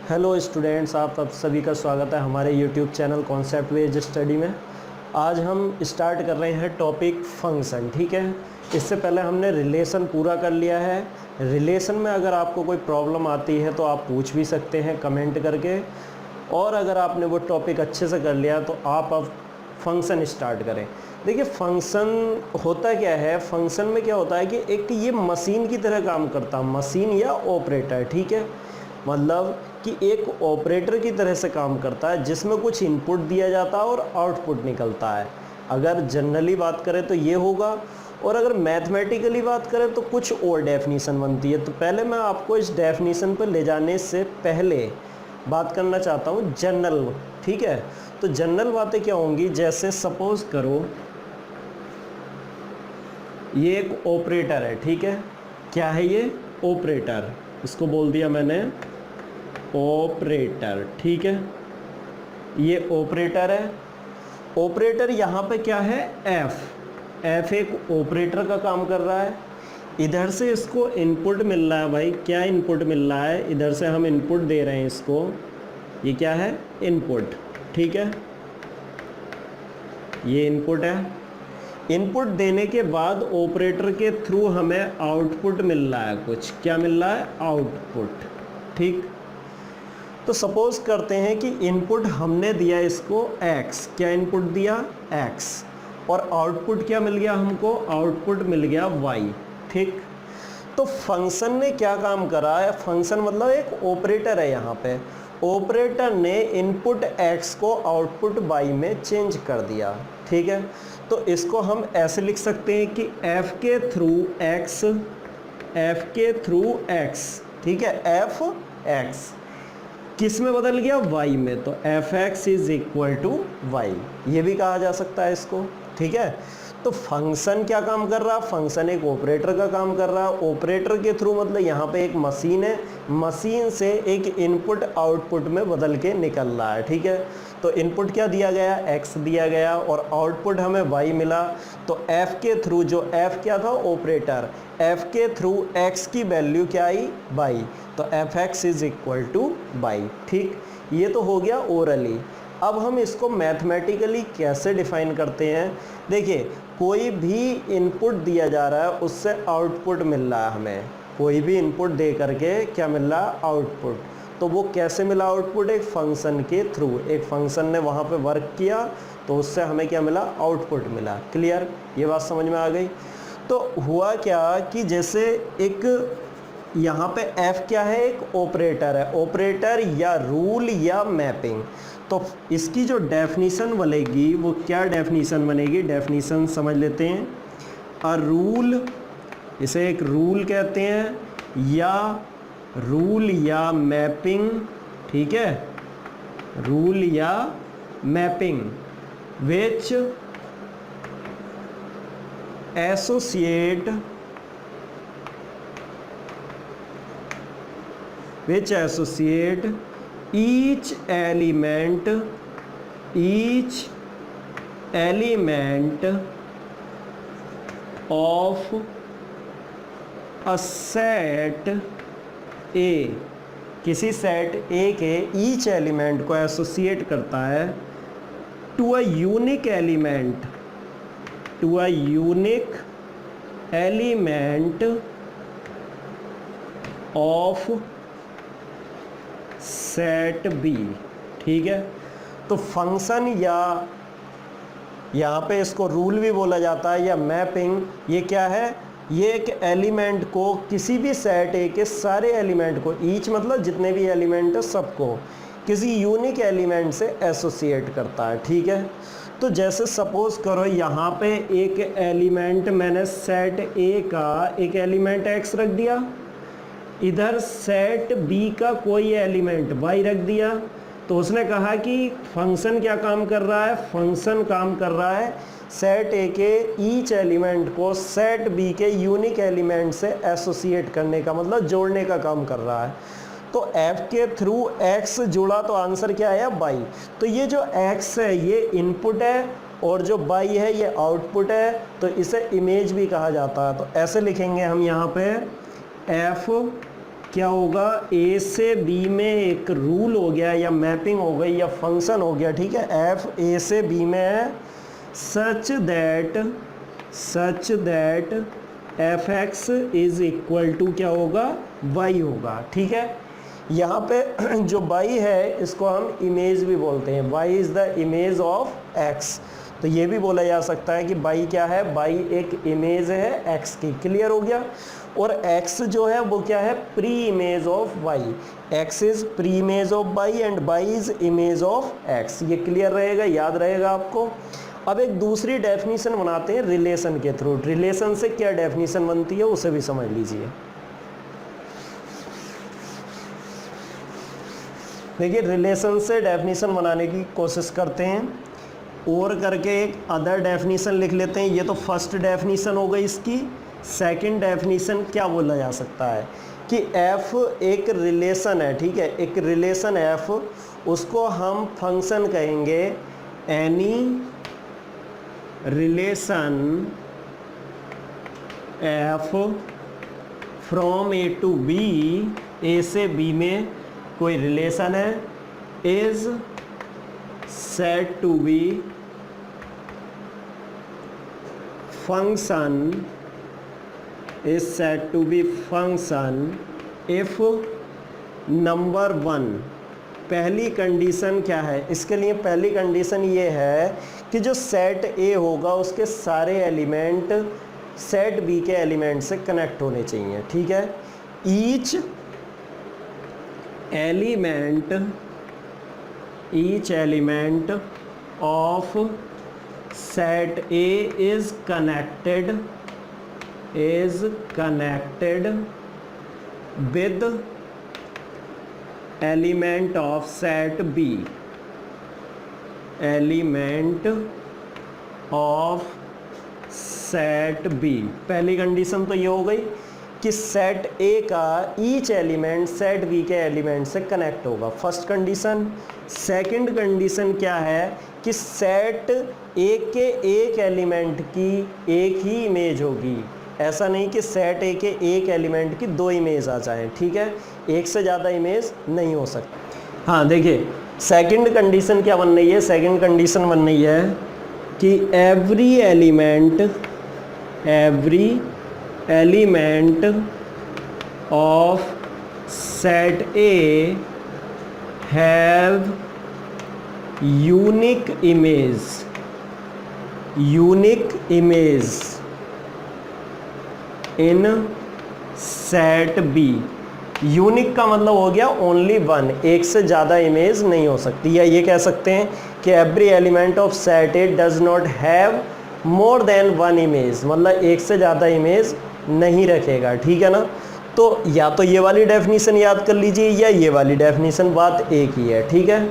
Hello students, आप सभी का स्वागत है हमारे YouTube channel concept based study में। आज हम स्टार्ट कर रहे हैं टॉपिक फंक्शन। ठीक है, इससे पहले हमने रिलेशन पूरा कर लिया है। रिलेशन में अगर आपको कोई प्रॉब्लम आती है तो आप पूछ भी सकते हैं कमेंट करके, और अगर आपने वो टॉपिक अच्छे से कर लिया तो आप अब फंक्शन स्टार्ट करें। देखिए फंक्शन होता क्या है, फंक्शन में क्या होता है कि एक ये मशीन की तरह काम करता है, मशीन या ऑपरेटर। ठीक है, मतलब कि एक ऑपरेटर की तरह से काम करता है जिसमें कुछ इनपुट दिया जाता है और आउटपुट निकलता है। अगर जनरली बात करें तो ये होगा, और अगर मैथमेटिकली बात करें तो कुछ और डेफिनीशन बनती है। तो पहले मैं आपको इस डेफिनीशन पर ले जाने से पहले बात करना चाहता हूँ जनरल। ठीक है, तो जनरल बातें क्या होंगी, जैसे सपोज करो ये एक ऑपरेटर है। ठीक है, क्या है ये ऑपरेटर, इसको बोल दिया मैंने ऑपरेटर। ठीक है, ये ऑपरेटर है। ऑपरेटर यहाँ पे क्या है, एफ एक ऑपरेटर का काम कर रहा है। इधर से इसको इनपुट मिल रहा है। भाई क्या इनपुट मिल रहा है, इधर से हम इनपुट दे रहे हैं इसको, ये क्या है इनपुट। ठीक है, ये इनपुट है। इनपुट देने के बाद ऑपरेटर के थ्रू हमें आउटपुट मिल रहा है, कुछ क्या मिल रहा है, आउटपुट। ठीक, तो सपोज करते हैं कि इनपुट हमने दिया इसको x, क्या इनपुट दिया x, और आउटपुट क्या मिल गया हमको, आउटपुट मिल गया y। ठीक, तो फंक्शन ने क्या काम करा है, फंक्शन मतलब एक ऑपरेटर है। यहाँ पे ऑपरेटर ने इनपुट x को आउटपुट y में चेंज कर दिया। ठीक है, तो इसको हम ऐसे लिख सकते हैं कि f के थ्रू x, ठीक है, f x किस में बदल गया, y में, तो f(x) is equal to y, ये भी कहा जा सकता है इसको। ठीक है, तो फंक्शन क्या काम कर रहा है, फंक्शन एक ऑपरेटर का काम कर रहा है। ऑपरेटर के थ्रू मतलब यहाँ पे एक मशीन है, मशीन से एक इनपुट आउटपुट में बदल के निकल रहा है। ठीक है, तो इनपुट क्या दिया गया, x दिया गया, और आउटपुट हमें y मिला। तो f के थ्रू, जो f क्या था ऑपरेटर, f के थ्रू x की वैल्यू क्या आई, y, तो f(x) is equal to y। ठीक, ये तो हो गया ओरली। अब हम इसको मैथमेटिकली कैसे डिफाइन करते हैं। देखिए कोई भी इनपुट दिया जा रहा है, उससे आउटपुट मिल रहा है हमें, कोई भी इनपुट दे करके क्या मिल रहा है, आउटपुट। तो वो कैसे मिला आउटपुट, एक फंक्शन के थ्रू, एक फंक्शन ने वहाँ पे वर्क किया तो उससे हमें क्या मिला, आउटपुट मिला। क्लियर, ये बात समझ में आ गई। तो हुआ क्या कि जैसे एक यहाँ पे f क्या है, एक ऑपरेटर है, ऑपरेटर या रूल या मैपिंग। तो इसकी जो डेफिनीशन बनेगी वो क्या डेफिनीशन बनेगी, डेफिनीशन समझ लेते हैं। अ रूल, इसे एक रूल कहते हैं, या रूल या मैपिंग। ठीक है, रूल या mapping which associate each element of a set A, किसी सेट A के ईच एलिमेंट को एसोसिएट करता है to a unique element of set B. ठीक है, तो फंक्शन या यहाँ पे इसको रूल भी बोला जाता है या मैपिंग, ये क्या है, ये एक एलिमेंट को, किसी भी सेट ए के सारे एलिमेंट को, ईच मतलब जितने भी एलिमेंट है सबको किसी यूनिक एलिमेंट से एसोसिएट करता है। ठीक है, तो जैसे सपोज करो यहाँ पे एक एलिमेंट, मैंने सेट ए का एक एलिमेंट x रख दिया, इधर सेट बी का कोई एलिमेंट y रख दिया। तो उसने कहा कि फंक्शन क्या काम कर रहा है, फंक्शन काम कर रहा है सेट ए के ईच एलिमेंट को सेट बी के यूनिक एलिमेंट से एसोसिएट करने का, मतलब जोड़ने का काम कर रहा है। तो f के थ्रू x जुड़ा तो आंसर क्या आया, y। तो ये जो x है ये इनपुट है और जो y है ये आउटपुट है, तो इसे इमेज भी कहा जाता है। तो ऐसे लिखेंगे हम यहाँ पे f क्या होगा, ए से बी में एक रूल हो गया या मैपिंग हो गई या फंक्शन हो गया, ठीक है। एफ ए से बी में है such that f x is equal to क्या होगा, वाई होगा, ठीक है। यहाँ पे जो वाई है इसको हम इमेज भी बोलते हैं, y is the image of x. तो ये भी बोला जा सकता है कि वाई क्या है, वाई एक इमेज है एक्स की, क्लियर हो गया। और x जो है वो क्या है, pre image of y, x is pre image of y and y is image of x। ये क्लियर रहेगा, याद रहेगा आपको। अब एक दूसरी डेफिनेशन बनाते हैं रिलेशन के थ्रू। रिलेशन से क्या डेफिनेशन बनती है उसे भी समझ लीजिए। देखिए रिलेशन से डेफिनेशन बनाने की कोशिश करते हैं और करके एक अदर डेफिनेशन लिख लेते हैं। ये तो फर्स्ट डेफिनेशन हो गई इसकी। सेकंड डेफिनेशन क्या बोला जा सकता है कि f एक रिलेशन है, ठीक है, एक रिलेशन f, उसको हम फंक्शन कहेंगे any relation f from A to B, A से बी में कोई रिलेशन है, is said to be function, is said to be function if number 1। पहली कंडीशन क्या है इसके लिए, पहली कंडीशन ये है कि जो सेट ए होगा उसके सारे एलिमेंट सेट बी के एलिमेंट से कनेक्ट होने चाहिए, ठीक है। Each element of set A is connected with element of set B, element of set B। पहली कंडीशन तो ये हो गई कि सेट ए का ईच एलिमेंट सेट बी के एलिमेंट से कनेक्ट होगा, फर्स्ट कंडीशन। सेकंड कंडीशन क्या है कि सेट ए के एक एलिमेंट की एक ही इमेज होगी, ऐसा नहीं कि सेट ए के एक एलिमेंट की दो इमेज आ जाए, ठीक है, एक से ज़्यादा इमेज नहीं हो सकती। हाँ देखिए सेकंड कंडीशन क्या बन रही है, सेकंड कंडीशन बन रही है कि every element of set A have unique image in set B. Unique का मतलब हो गया ओनली वन, एक से ज़्यादा इमेज नहीं हो सकती। या ये कह सकते हैं कि every element of set A does not have more than one image, मतलब एक से ज़्यादा इमेज नहीं रखेगा, ठीक है ना। तो या तो ये वाली डेफिनेशन याद कर लीजिए या ये वाली डेफिनेशन, बात एक ही है, ठीक है।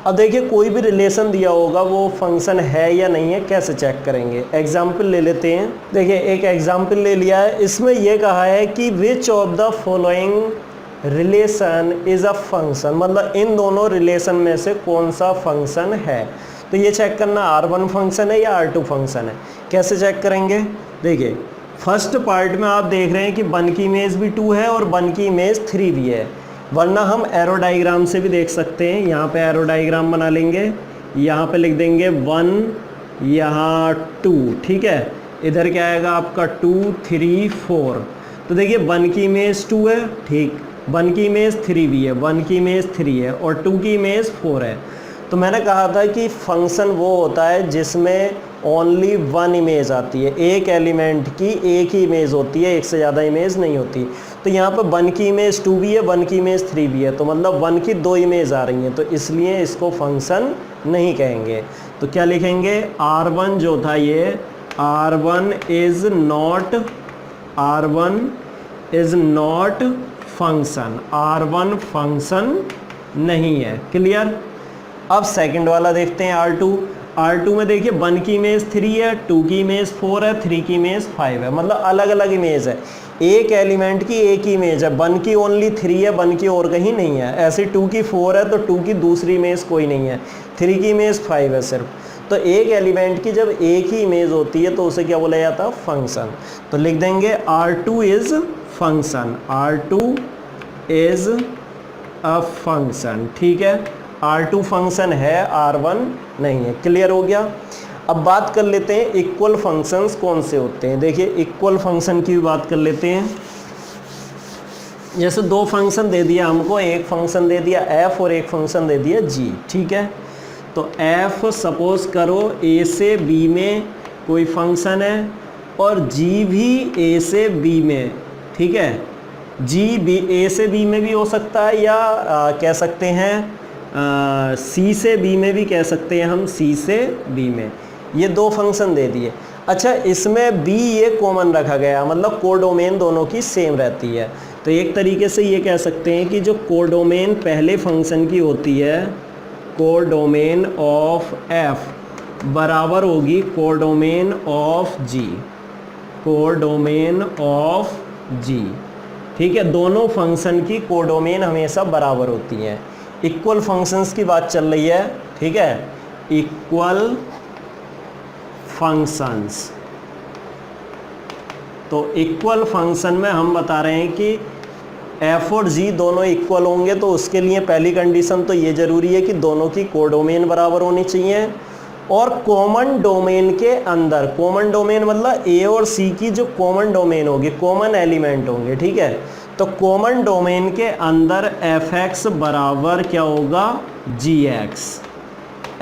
अब देखिए कोई भी रिलेशन दिया होगा वो फंक्शन है या नहीं है, कैसे चेक करेंगे। एग्जाम्पल ले लेते हैं। देखिए एक एग्जाम्पल ले लिया है, इसमें यह कहा है कि which of the following relation is a function, मतलब इन दोनों रिलेशन में से कौन सा फंक्शन है। तो ये चेक करना R1 फंक्शन है या R2 फंक्शन है। कैसे चेक करेंगे, देखिए फर्स्ट पार्ट में आप देख रहे हैं कि 1 की इमेज भी 2 है और 1 की इमेज 3 भी है, वरना हम एरो डायग्राम से भी देख सकते हैं। यहाँ पे एरो डायग्राम बना लेंगे, यहाँ पे लिख देंगे 1, यहाँ 2, ठीक है। इधर क्या आएगा आपका 2 3 4। तो देखिए 1 की इमेज 2 है, ठीक, 1 की इमेज 3 भी है, 1 की इमेज 3 है और 2 की इमेज 4 है। तो मैंने कहा था कि फंक्शन वो होता है जिसमें ओनली वन इमेज आती है, एक एलिमेंट की एक ही इमेज होती है, एक से ज़्यादा इमेज नहीं होती। तो यहाँ पर 1 की इमेज 2 भी है, 1 की इमेज 3 भी है, तो मतलब 1 की 2 इमेज आ रही हैं, तो इसलिए इसको फंक्शन नहीं कहेंगे। तो क्या लिखेंगे, R1 जो था ये R1 is not function, R1 function नहीं है, क्लियर। अब सेकंड वाला देखते हैं R2 में देखिए 1 की इमेज 3 है, 2 की इमेज 4 है, 3 की इमेज 5 है, मतलब अलग अलग इमेज है, एक एलिमेंट की एक ही इमेज है। 1 की ओनली 3 है, 1 की और कहीं नहीं है। ऐसे 2 की 4 है तो 2 की दूसरी इमेज कोई नहीं है, 3 की इमेज 5 है सिर्फ। तो एक एलिमेंट की जब एक ही इमेज होती है तो उसे क्या बोला जाता है, फंक्शन। तो लिख देंगे R2 is function, R2 is a function, ठीक है। R2 फंक्शन है, R1 नहीं है। क्लियर हो गया। अब बात कर लेते हैं इक्वल फंक्शंस कौन से होते हैं। देखिए इक्वल फंक्शन की भी बात कर लेते हैं। जैसे दो फंक्शन दे दिया हमको, एक फंक्शन दे दिया f और एक फंक्शन दे दिया g, ठीक है। तो f सपोज करो a से b में कोई फंक्शन है और g भी a से b में, ठीक है। g भी a से b में भी हो सकता है या कह सकते हैं c से b में भी कह सकते हैं हम, c से b में। ये दो फंक्शन दे दिए। अच्छा इसमें b ये कॉमन रखा गया, मतलब कोडोमेन दोनों की सेम रहती है। तो एक तरीके से ये कह सकते हैं कि जो कोडोमेन पहले फंक्शन की होती है, कोडोमेन ऑफ f बराबर होगी codomain of g, codomain of g, ठीक है। दोनों फंक्शन की कोडोमेन हमेशा बराबर होती हैं। इक्वल फंक्शंस की बात चल रही है, ठीक है। इक्वल फंक्शंस, तो इक्वल फंक्शन में हम बता रहे हैं कि f और g दोनों इक्वल होंगे, तो उसके लिए पहली कंडीशन तो ये ज़रूरी है कि दोनों की कोडोमेन बराबर होनी चाहिए। और कॉमन डोमेन के अंदर, कॉमन डोमेन मतलब a और c की जो कॉमन डोमेन होगी, कॉमन एलिमेंट होंगे, ठीक है। तो कॉमन डोमेन के अंदर fx बराबर क्या होगा, gx।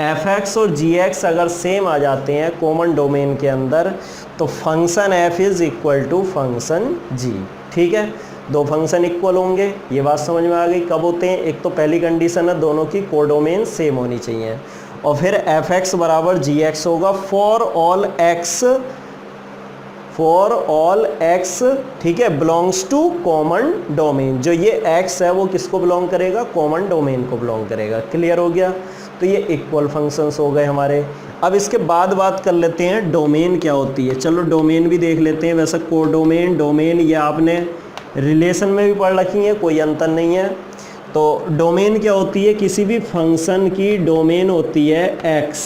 fx और gx अगर सेम आ जाते हैं कॉमन डोमेन के अंदर, तो function f is equal to function g, ठीक है। दो फंक्शन इक्वल होंगे, ये बात समझ में आ गई। कब होते हैं, एक तो पहली कंडीशन है दोनों की कोडोमेन सेम होनी चाहिए, और फिर fx बराबर gx होगा for all x, for all x, ठीक है, बिलोंग्स टू कॉमन डोमेन। जो ये x है वो किसको बिलोंग करेगा, कॉमन डोमेन को बिलोंग करेगा। क्लियर हो गया। तो ये इक्वल फंक्शंस हो गए हमारे। अब इसके बाद बात कर लेते हैं डोमेन क्या होती है। चलो डोमेन भी देख लेते हैं। वैसे कोडोमेन, डोमेन ये आपने रिलेशन में भी पढ़ रखी है, कोई अंतर नहीं है। तो डोमेन क्या होती है, किसी भी फंक्शन की डोमेन होती है x,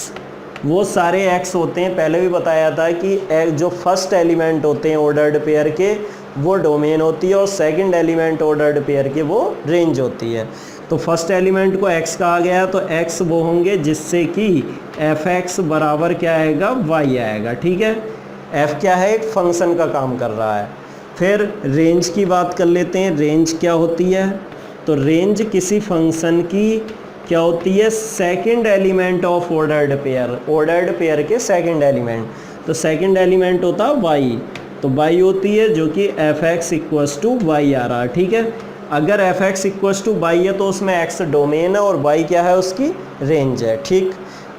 वो सारे x होते हैं। पहले भी बताया था कि जो फर्स्ट एलिमेंट होते हैं ऑर्डर्ड पेयर के, वो डोमेन होती है, और सेकंड एलिमेंट ऑर्डर्ड पेयर के वो रेंज होती है। तो फर्स्ट एलिमेंट को x कहा गया है, तो x वो होंगे जिससे कि fx बराबर क्या आएगा, y आएगा, ठीक है। f क्या है, एक फंक्शन का काम कर रहा है। फिर रेंज की बात कर लेते हैं। रेंज क्या होती है, तो रेंज किसी फंक्शन की क्या होती है, second element of ordered pair, ordered pair के सेकंड एलिमेंट। तो सेकंड एलिमेंट होता है y, तो y होती है जो कि fx इक्वल्स टू y आ रहा है, ठीक है। अगर fx इक्वल्स टू y है तो उसमें x डोमेन है और y क्या है, उसकी रेंज है, ठीक।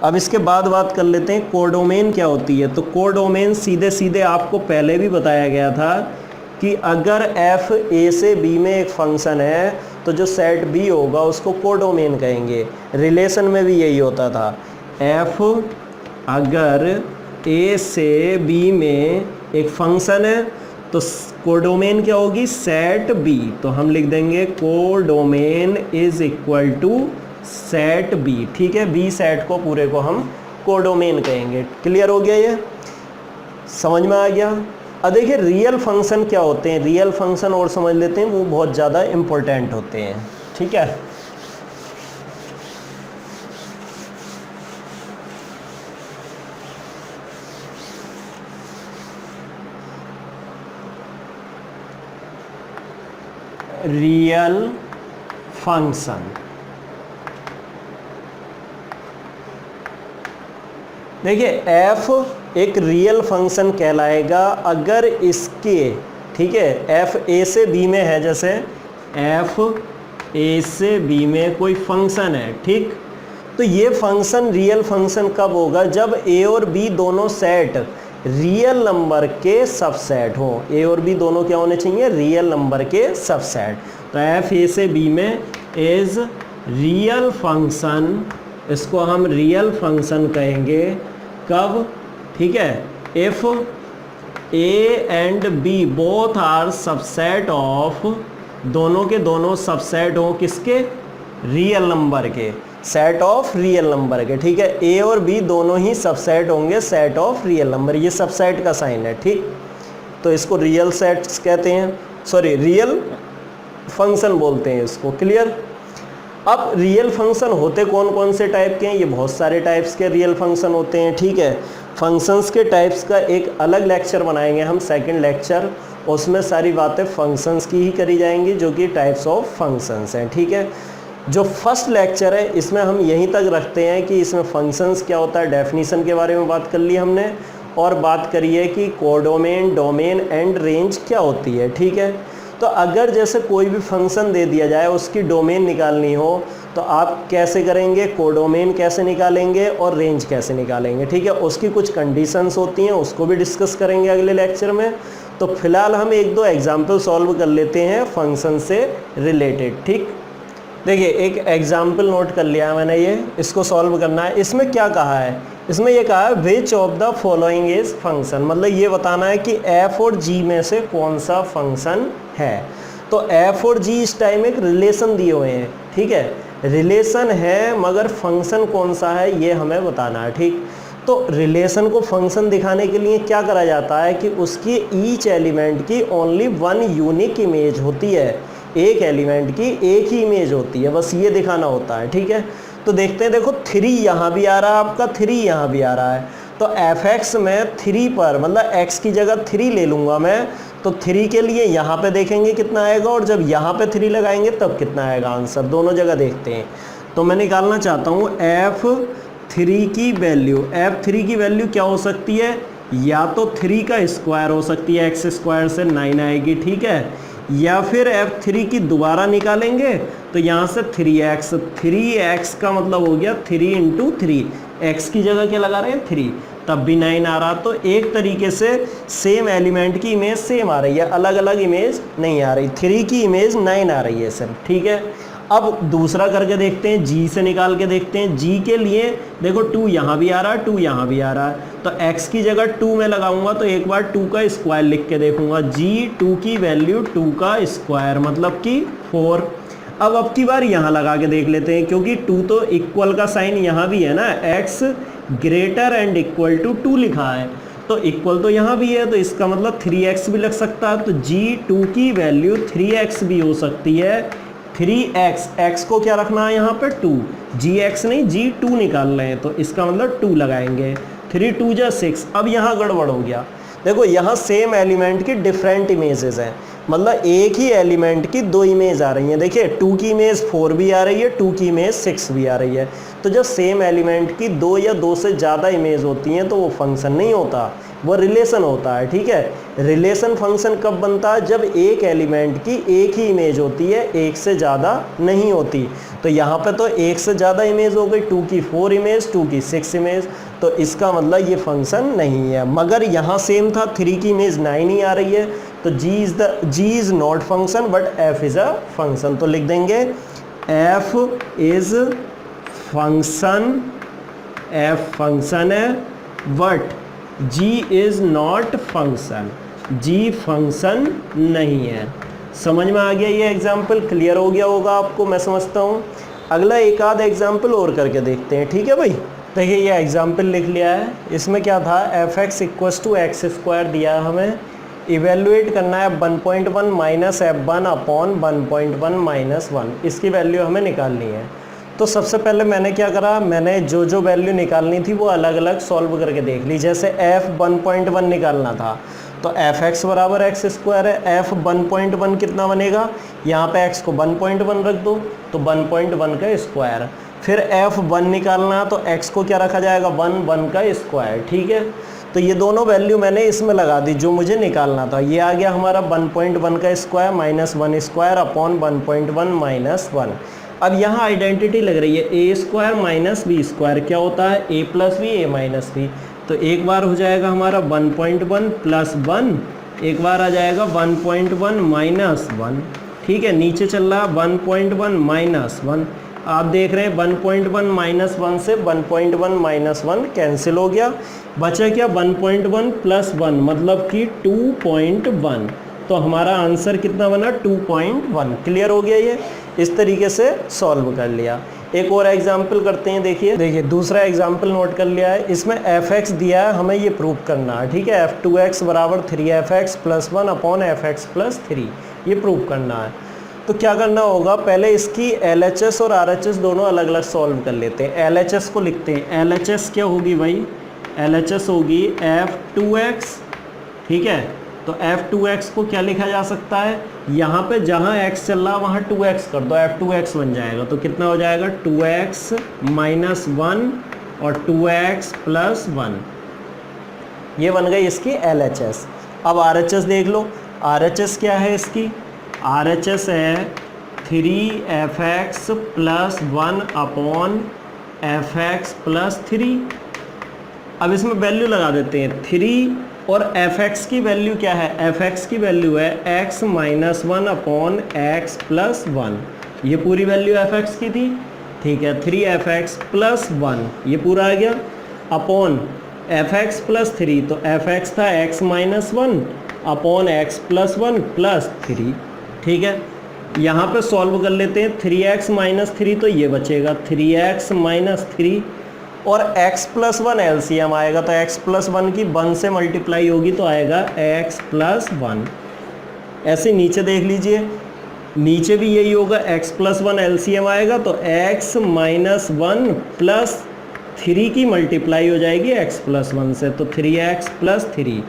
अब इसके बाद बात कर लेते हैं कोडोमेन क्या होती है। तो कोडोमेन सीधे सीधे आपको पहले भी बताया गया था कि अगर f a से b में एक फंक्शन है, तो जो सेट b होगा उसको कोडोमेन कहेंगे। रिलेशन में भी यही होता था। f अगर a से b में एक फंक्शन है तो कोडोमेन क्या होगी, सेट b। तो हम लिख देंगे codomain is equal to set b, ठीक है। b सेट को पूरे को हम कोडोमेन कहेंगे। क्लियर हो गया, ये समझ में आ गया। अब देखिए रियल फंक्शन क्या होते हैं। रियल फंक्शन और समझ लेते हैं, वो बहुत ज़्यादा इम्पोर्टेंट होते हैं, ठीक है। रियल फंक्शन, देखिए f एक रियल फंक्शन कहलाएगा अगर इसके, ठीक है, f a से b में है। जैसे f a से b में कोई फंक्शन है, ठीक। तो ये फंक्शन रियल फंक्शन कब होगा, जब a और b दोनों सेट रियल नंबर के सबसेट हो। a और b दोनों क्या होने चाहिए, रियल नंबर के सबसेट। तो f a से b में इज रियल फंक्शन, इसको हम रियल फंक्शन कहेंगे कब, ठीक है, if a and b both are subset of, दोनों के दोनों सबसेट हो किसके, रियल नंबर के, सेट ऑफ रियल नंबर के, ठीक है। a और b दोनों ही सबसेट होंगे सेट ऑफ रियल नंबर, ये सबसेट का साइन है, ठीक। तो इसको रियल सेट्स कहते हैं, सॉरी रियल फंक्शन बोलते हैं इसको। क्लियर। अब रियल फंक्शन होते कौन कौन से टाइप के हैं? ये बहुत सारे टाइप्स के रियल फंक्शन होते हैं। ठीक है, फंक्शंस के टाइप्स का एक अलग लेक्चर बनाएंगे हम, सेकंड लेक्चर, उसमें सारी बातें फंक्शंस की ही करी जाएंगी जो कि टाइप्स ऑफ फंक्शंस हैं। ठीक है, जो फर्स्ट लेक्चर है इसमें हम यहीं तक रखते हैं कि इसमें फंक्शंस क्या होता है, डेफिनीशन के बारे में बात कर ली हमने, और बात करिए कि कोडोमेन, डोमेन एंड रेंज क्या होती है। ठीक है, तो अगर जैसे कोई भी फंक्शन दे दिया जाए, उसकी डोमेन निकालनी हो तो आप कैसे करेंगे, कोडोमेन कैसे निकालेंगे और रेंज कैसे निकालेंगे। ठीक है, उसकी कुछ कंडीशंस होती हैं, उसको भी डिस्कस करेंगे अगले लेक्चर में। तो फिलहाल हम एक दो एग्जाम्पल सॉल्व कर लेते हैं फंक्शन से रिलेटेड। ठीक, देखिए एक एग्जाम्पल नोट कर लिया है मैंने, ये इसको सॉल्व करना है। इसमें क्या कहा है, इसमें ये कहा है which of the following is function, मतलब ये बताना है कि f और g में से कौन सा फंक्शन है। तो f और g इस टाइम एक रिलेशन दिए हुए हैं। ठीक है, रिलेशन है मगर फंक्शन कौन सा है ये हमें बताना है। ठीक, तो रिलेशन को फंक्शन दिखाने के लिए क्या करा जाता है कि उसकी ईच एलिमेंट की ओनली वन यूनिक इमेज होती है, एक एलिमेंट की एक ही इमेज होती है, बस ये दिखाना होता है। ठीक है, तो देखते हैं, देखो 3 यहाँ भी आ रहा है आपका, 3 यहाँ भी आ रहा है, तो fx में 3 पर मतलब x की जगह 3 ले लूँगा मैं, तो 3 के लिए यहाँ पे देखेंगे कितना आएगा, और जब यहाँ पे 3 लगाएंगे तब कितना आएगा आंसर, दोनों जगह देखते हैं। तो मैं निकालना चाहता हूँ f3 की वैल्यू। f3 की वैल्यू क्या हो सकती है, या तो 3 का स्क्वायर हो सकती है, x स्क्वायर से 9 आएगी। ठीक है, या फिर f3 की दोबारा निकालेंगे तो यहाँ से 3x, 3x का मतलब हो गया 3 इंटू 3, x की जगह क्या लगा रहे हैं 3, तब भी 9 आ रहा। तो एक तरीके से सेम एलिमेंट की इमेज सेम आ रही है, अलग अलग इमेज नहीं आ रही, 3 की इमेज 9 आ रही है सर। ठीक है, अब दूसरा करके देखते हैं, g से निकाल के देखते हैं। g के लिए देखो 2 यहाँ भी आ रहा है, 2 यहाँ भी आ रहा है, तो x की जगह 2 में लगाऊंगा तो एक बार 2 का स्क्वायर लिख के देखूंगा, g 2 की वैल्यू 2 का स्क्वायर मतलब कि 4। अब की बार यहाँ लगा के देख लेते हैं, क्योंकि 2 तो इक्वल का साइन यहाँ भी है ना, x greater and equal to 2 लिखा है, तो इक्वल तो यहाँ भी है, तो इसका मतलब 3x भी लग सकता है, तो g 2 की वैल्यू 3x भी हो सकती है। 3x, x को क्या रखना है यहाँ पे 2, gx नहीं g2 निकाल रहे हैं, तो इसका मतलब 2 लगाएंगे, 3 2 जा 6। अब यहाँ गड़बड़ हो गया, देखो यहाँ सेम एलिमेंट की डिफरेंट इमेजेस हैं, मतलब एक ही एलिमेंट की 2 इमेज आ रही हैं। देखिए 2 की इमेज 4 भी आ रही है, 2 की इमेज 6 भी आ रही है। तो जब सेम एलिमेंट की 2 या 2 से ज़्यादा इमेज होती हैं तो वो फंक्शन नहीं होता, वो रिलेशन होता है। ठीक है, रिलेशन फंक्शन कब बनता है, जब एक एलिमेंट की एक ही इमेज होती है, एक से ज़्यादा नहीं होती। तो यहाँ पे तो एक से ज़्यादा इमेज हो गई, 2 की 4 इमेज, 2 की 6 इमेज, तो इसका मतलब ये फंक्शन नहीं है। मगर यहाँ सेम था, 3 की इमेज 9 ही आ रही है, तो g is not function but f is a function. तो लिख देंगे f is function, f function है, but g is not function, g function नहीं है। समझ में आ गया ये एग्जाम्पल, क्लियर हो गया होगा आपको, मैं समझता हूँ। अगला एक आध एग्जाम्पल और करके देखते हैं। ठीक है भाई, देखिए ये एग्जाम्पल लिख लिया है, इसमें क्या था, fx equals to x square दिया है हमें, इवेलुएट करना है 1.1 माइनस f1 अपॉन 1.1 माइनस 1, इसकी वैल्यू हमें निकालनी है। तो सबसे पहले मैंने क्या करा, मैंने जो वैल्यू निकालनी थी वो अलग अलग सॉल्व करके देख ली। जैसे f 1.1 निकालना था तो fx बराबर एक्स स्क्वायर है, f 1.1 कितना बनेगा, यहाँ पे x को 1.1 रख दो तो 1.1 का स्क्वायर। फिर f1 निकालना तो x को क्या रखा जाएगा, 1 का स्क्वायर। ठीक है, तो ये दोनों वैल्यू मैंने इसमें लगा दी जो मुझे निकालना था। ये आ गया हमारा 1.1 का square minus 1 square upon 1.1 minus 1। अब यहाँ आइडेंटिटी लग रही है, ए स्क्वायर माइनस बी स्क्वायर क्या होता है, ए प्लस बी ए माइनस बी। तो एक बार हो जाएगा हमारा 1.1 प्लस 1, एक बार आ जाएगा 1.1 माइनस 1। ठीक है, नीचे चल रहा 1.1 माइनस 1, आप देख रहे हैं 1.1 माइनस 1 से 1.1 माइनस 1 कैंसिल हो गया, बचा क्या 1.1 प्लस 1 मतलब कि 2.1। तो हमारा आंसर कितना बना, 2.1। क्लियर हो गया ये, इस तरीके से सॉल्व कर लिया। एक और एग्जाम्पल करते हैं, देखिए दूसरा एग्जाम्पल नोट कर लिया है, इसमें fx दिया है, हमें ये प्रूव करना है। ठीक है, f2x बराबर 3fx plus 1 upon fx plus 3, ये प्रूव करना है। तो क्या करना होगा, पहले इसकी LHS और RHS दोनों अलग अलग सॉल्व कर लेते हैं। LHS को लिखते हैं, LHS क्या होगी भाई, LHS होगी F2x, ठीक है। तो F2x को क्या लिखा जा सकता है, यहाँ पे जहाँ x चल रहा वहाँ 2x कर दो, F2x बन जाएगा। तो कितना हो जाएगा 2x माइनस 1 और 2x प्लस 1, ये बन गई इसकी LHS। अब RHS देख लो, RHS क्या है इसकी, RHS है 3fx plus 1 upon fx plus 3। अब इसमें वैल्यू लगा देते हैं 3 और fx की वैल्यू क्या है, fx की वैल्यू है x minus 1 upon x plus 1, ये पूरी वैल्यू fx की थी, ठीक है। 3fx प्लस 1 ये पूरा आ गया, अपॉन fx प्लस 3, तो fx था x minus 1 upon x plus 1 plus 3, ठीक है। यहाँ पे सॉल्व कर लेते हैं, 3x माइनस 3 तो ये बचेगा 3x माइनस 3 और x प्लस 1 LCM आएगा, तो x प्लस 1 की 1 से मल्टीप्लाई होगी तो आएगा x प्लस 1। ऐसे नीचे देख लीजिए, नीचे भी यही होगा, x प्लस 1 LCM आएगा तो x माइनस 1 प्लस 3 की मल्टीप्लाई हो जाएगी x प्लस 1 से, तो 3x प्लस 3।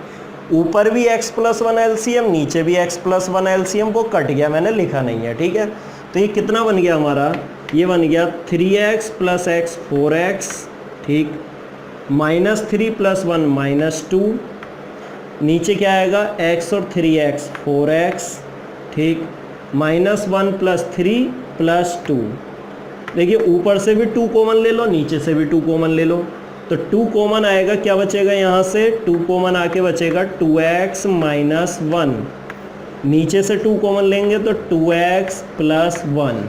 ऊपर भी x प्लस 1 LCM, नीचे भी x प्लस 1 LCM, वो कट गया, मैंने लिखा नहीं है, ठीक है। तो ये कितना बन गया हमारा, ये बन गया 3x प्लस x 4x, ठीक, माइनस 3 प्लस 1 माइनस 2, नीचे क्या आएगा x और 3x 4x, ठीक, माइनस 1 प्लस 3 प्लस 2। देखिए ऊपर से भी 2 कॉमन ले लो, नीचे से भी 2 कॉमन ले लो, तो 2 कॉमन आएगा, क्या बचेगा यहाँ से 2 कॉमन आके बचेगा 2x माइनस 1, नीचे से 2 कॉमन लेंगे तो 2x प्लस 1,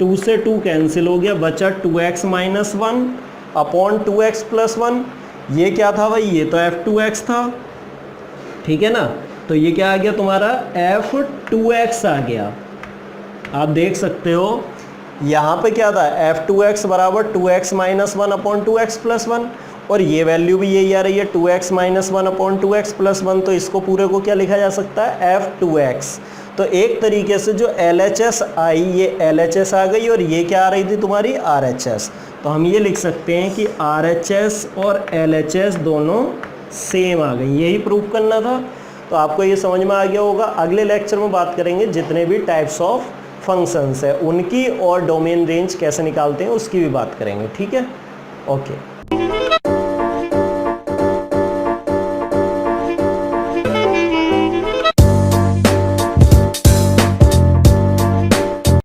2 से 2 कैंसिल हो गया, बचा 2x minus 1 upon 2x plus 1। ये क्या था भाई, ये तो F2x था, ठीक है ना। तो ये क्या आ गया तुम्हारा F2x आ गया। आप देख सकते हो यहाँ पे क्या था, F2x बराबर 2x minus 1 upon 2x plus 1, और ये वैल्यू भी यही आ रही है 2x minus 1 upon 2x plus 1, तो इसको पूरे को क्या लिखा जा सकता है F2x। तो एक तरीके से जो LHS आई, ये LHS आ गई और ये क्या आ रही थी तुम्हारी RHS। तो हम ये लिख सकते हैं कि RHS और LHS दोनों सेम आ गई, यही प्रूव करना था। तो आपको ये समझ में आ गया होगा। अगले लेक्चर में बात करेंगे जितने भी टाइप्स ऑफ फंक्शंस है उनकी, और डोमेन रेंज कैसे निकालते हैं उसकी भी बात करेंगे, ठीक है। ओके।